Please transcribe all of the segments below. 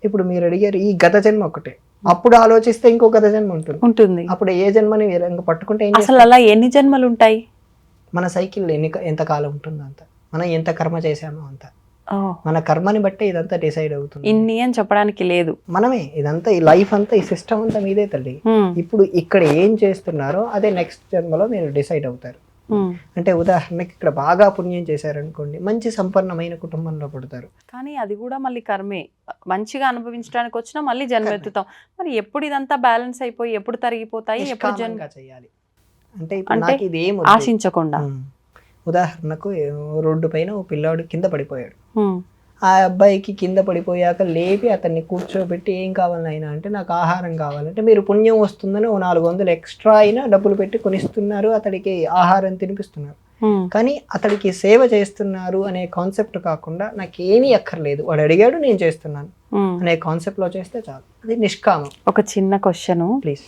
ఇప్పుడు మీరు అడిగారు ఈ గత జన్మ ఒకటే, అప్పుడు ఆలోచిస్తే ఇంకో గత జన్మ ఉంటుంది. అప్పుడు ఏ జన్మని ఇంకా పట్టుకుంటే ఏం అసలు అలా ఎన్ని జన్మలు ఉంటాయి? మన సైకిల్ ఎంత కాలం ఉంటుందో అంత, మనం ఎంత కర్మ చేసామో అంత, ఓ, మన కర్మని బట్టే ఇదంతా డిసైడ్ అవుతుంది. ఇన్ని అని చెప్పడానికి లేదు. మనమే ఇదంతా, ఈ లైఫ్ అంతా, ఈ సిస్టమ్ అంతా మీదే తల్లి. ఇప్పుడు ఇక్కడ ఏం చేస్తున్నారో అదే నెక్స్ట్ జన్మలో మీరు డిసైడ్ అవుతారు. అంటే ఉదాహరణకి ఇక్కడ బాగా పుణ్యం చేశారనుకోండి, మంచి సంపన్నమైన కుటుంబంలో పుడతారు. కానీ అది కూడా మళ్ళీ కర్మే. మంచిగా అనుభవించడానికి వచ్చినా మళ్ళీ జన్మెత్తుతాం. మరి ఎప్పుడు ఇదంతా బ్యాలెన్స్ అయిపోయి ఎప్పుడు తరిగిపోతాయి, ఎప్పుడు నిష్కామంగా చేయాలి. అంటే ఇప్పుడు నాకు ఇది ఏం వద్దు. ఆశించకుండా. ఉదాహరణకు రోడ్డు పైన ఓ పిల్లాడు కింద పడిపోయాడు. ఆ అబ్బాయికి కింద పడిపోయాక లేపి అతన్ని కూర్చోబెట్టి ఏం కావాలి నాయనా అంటే నాకు ఆహారం కావాలంటే, మీరు పుణ్యం వస్తుందని ఓ 400 ఎక్స్ట్రా అయినా డబ్బులు పెట్టి కొనిస్తున్నారు, అతడికి ఆహారం తినిపిస్తున్నారు. కానీ అతడికి సేవ చేస్తున్నారు అనే కాన్సెప్ట్ కాకుండా నాకేమీ అక్కర్లేదు, వాడు అడిగాడు నేను చేస్తున్నాను అనే కాన్సెప్ట్ లో చేస్తే చాలు. అది నిష్కామం. ఒక చిన్న క్వశ్చన్ ప్లీజ్.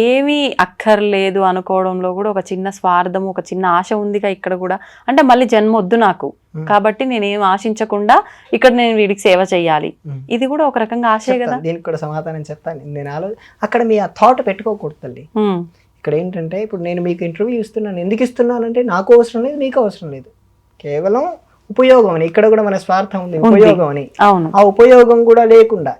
ఏమీ అక్కర్లేదు అనుకోవడంలో కూడా ఒక చిన్న స్వార్థం, ఒక చిన్న ఆశ ఉందిగా ఇక్కడ కూడా. అంటే మళ్ళీ జన్మ వద్దు నాకు, కాబట్టి నేనేం ఆశించకుండా ఇక్కడ నేను వీడికి సేవ చెయ్యాలి, ఇది కూడా ఒక రకంగా ఆశే కదా. దీనికి కూడా సమాధానం చెప్తాను. నేను అక్కడ మీ ఆ థాట్ పెట్టుకోకూడదు తల్లి. ఇక్కడ ఏంటంటే, ఇప్పుడు నేను మీకు ఇంటర్వ్యూ ఇస్తున్నాను, ఎందుకు ఇస్తున్నానంటే నాకు అవసరం లేదు, మీకు అవసరం లేదు, కేవలం ఉపయోగం అని. ఇక్కడ కూడా మన స్వార్థం ఉంది, ఉపయోగం అని. ఆ ఉపయోగం కూడా లేకుండా